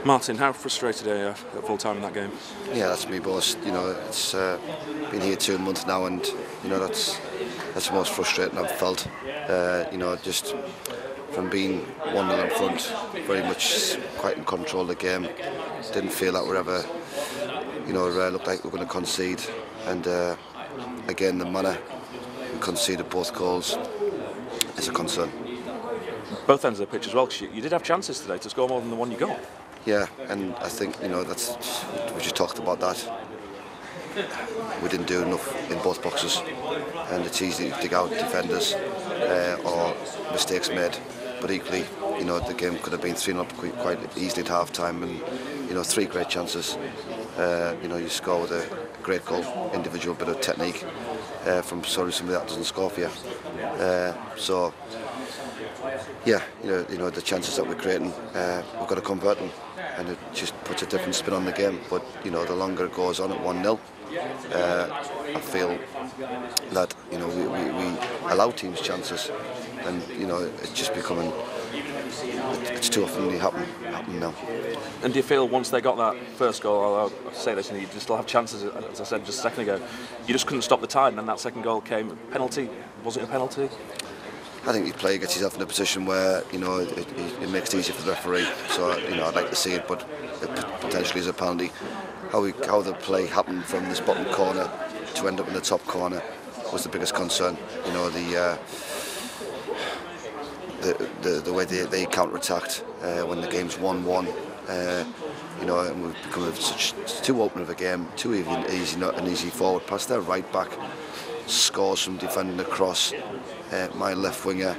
Martin, how frustrated are you at full time in that game? Yeah, that's me, boss. You know, it's been here 2 months now, and you know that's the most frustrating I've felt. You know, just from being 1-0 in front, very much quite in control of the game. Didn't feel that we're ever, you know, looked like we were going to concede, and again the manner we conceded both goals is a concern. Both ends of the pitch as well, because you did have chances today to score more than the one you got. Yeah, and I think, you know, we just talked about that. We didn't do enough in both boxes, and it's easy to dig out defenders or mistakes made. But equally, you know, the game could have been 3-0 quite easily at half time, and you know, 3 great chances. You know, you score with a great goal, individual bit of technique from somebody that doesn't score for you. So yeah, you know the chances that we're creating, we've got to convert them, and it just puts a different spin on the game. But you know, the longer it goes on at 1-0, I feel that, you know, we allow teams chances, and you know, it's just becoming, it's too often happening now. And do you feel once they got that first goal, I'll say this, and you still have chances, as I said just a second ago, you just couldn't stop the tide, and then that second goal came. Penalty? Was it a penalty? I think the player gets himself in a position where, you know, it makes it easier for the referee. So, you know, I'd like to see it, but it potentially is a penalty. How the play happened from this bottom corner to end up in the top corner was the biggest concern. You know, the way they counter-attacked when the game's 1-1. You know, and we've become too open of a game, too easy forward pass. Their right back scores from defending across. My left winger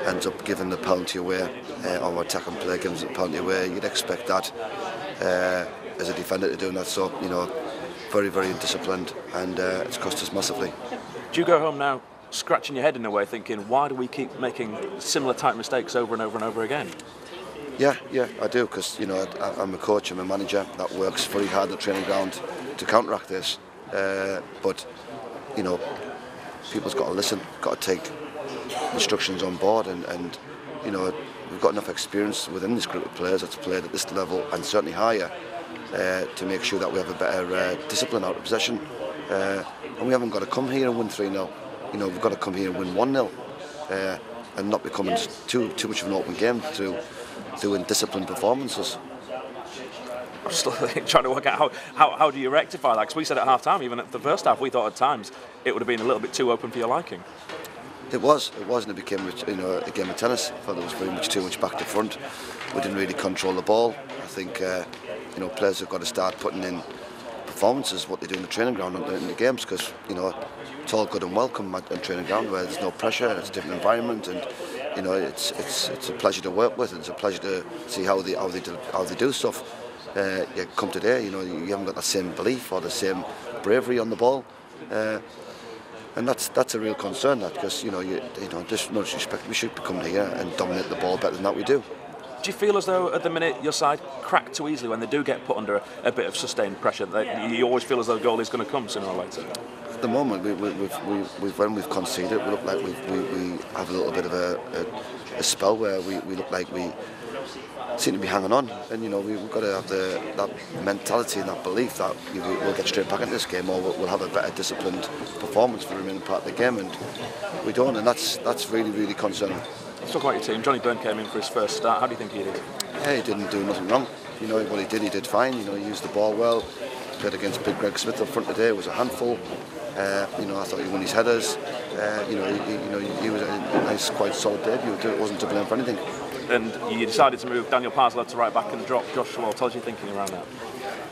ends up giving the penalty away, or my attacking player gives the penalty away. You'd expect that as a defender to do that. So, you know, very, very disciplined, and it's cost us massively. Do you go home now scratching your head in a way, thinking, why do we keep making similar type mistakes over and over and over again? Yeah, I do, because, you know, I'm a coach, I'm a manager that works very hard at the training ground to counteract this. But, you know, people's got to listen, got to take instructions on board, and you know, we've got enough experience within this group of players that's played at this level and certainly higher to make sure that we have a better discipline out of possession. And we haven't got to come here and win 3-0. You know, we've got to come here and win 1-0 and not becoming too much of an open game through doing disciplined performances. I'm still trying to work out how do you rectify that? Because we said at half time, even at the first half, we thought at times it would have been a little bit too open for your liking. It was, and it became, you know, a game of tennis. I thought there was very much too much back to front. We didn't really control the ball. I think you know, players have got to start putting in performances, what they do in the training ground and in the games, because, you know, it's all good and welcome at training ground where there's no pressure, it's a different environment, and you know, it's a pleasure to work with. It's a pleasure to see how they do stuff. You come today, you know, you haven't got the same belief or the same bravery on the ball, and that's a real concern. That, because you know, just no disrespect, we should come here and dominate the ball better than that we do. Do you feel as though at the minute your side crack too easily when they do get put under a bit of sustained pressure? You always feel as though the goal is going to come sooner or later. At the moment, when we've conceded, we look like we have a little bit of a spell where we look like we seem to be hanging on, and you know, we've got to have that mentality and that belief that we'll get straight back into this game, or we'll have a better disciplined performance for the remaining part of the game, and we don't, and that's really, really concerning. Let's talk about your team. Johnny Byrne came in for his first start. How do you think he did? Yeah, he didn't do nothing wrong. You know, what he did fine. You know, he used the ball well. Played against Big Greg Smith up front today. It was a handful. You know, I thought he won his headers. You know, he was a nice, quite solid debut. It wasn't to blame for anything. And you decided to move Daniel Parslow to right back and drop Joshua Walters. What was you thinking around that?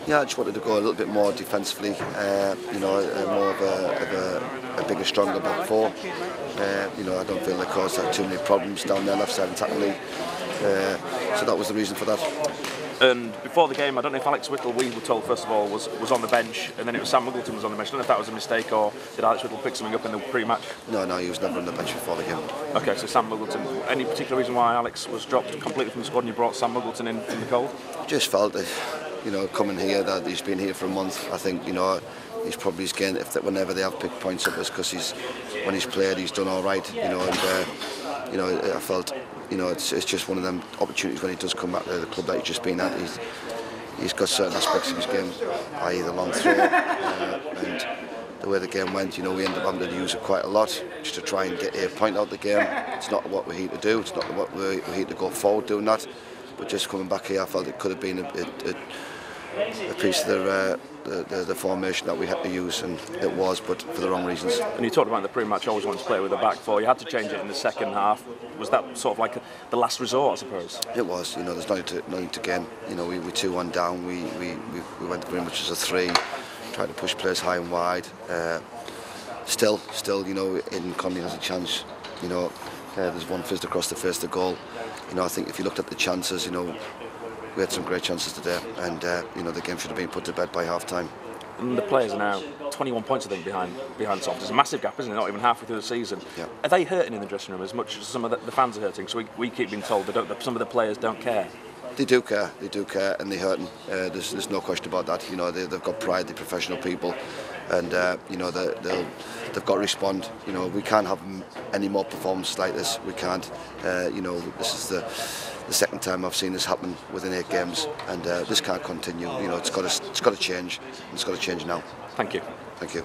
Yeah, I just wanted to go a little bit more defensively. You know, more of a bigger, stronger back four. You know, I don't feel they caused too many problems down their left side attacking. So that was the reason for that. And before the game, I don't know if Alex Whittle, we were told first of all, was on the bench, and then it was Sam Muggleton was on the bench. I don't know if that was a mistake, or did Alex Whittle pick something up in the pre-match? No, he was never on the bench before the game. Okay, so Sam Muggleton. Any particular reason why Alex was dropped completely from the squad and you brought Sam Muggleton in from the cold? Just felt that, you know, coming here, that he's been here for a month. I think, you know, he's probably gained, whenever they have picked points up, it's because when he's played, he's done all right, you know, and you know, I felt you know, it's just one of them opportunities when he does come back to the club that he's just been at. He's got certain aspects of his game, i.e. the long throw, and the way the game went, you know, we ended up having to use it quite a lot just to try and get a point out of the game. It's not what we're here to do, it's not what we're here to go forward doing that, but just coming back here I felt it could have been a piece of the formation that we had to use, and it was, but for the wrong reasons. And you talked about the pre-match always wanting to play with the back four. You had to change it in the second half. Was that sort of like the last resort, I suppose? It was. You know, there's nothing to gain. You know, we 2-1 down. We went very much as a 3, tried to push players high and wide. Still, you know, Aidan Connolly has a chance. You know, there's one fist across the face of the goal. You know, I think if you looked at the chances, you know, we had some great chances today, and you know, the game should have been put to bed by half-time. And the players are now 21 points, I think, behind Salford. There's a massive gap, isn't it? Not even halfway through the season. Yeah. Are they hurting in the dressing room as much as some of the fans are hurting? So we keep being told that some of the players don't care. They do care, and they're hurting. There's no question about that. You know, they've got pride, they're professional people, and you know, they've got to respond. You know, we can't have any more performances like this. We can't. You know, this is the second time I've seen this happen within 8 games, and this can't continue. You know, it's got to change. It's got to change now. Thank you. Thank you.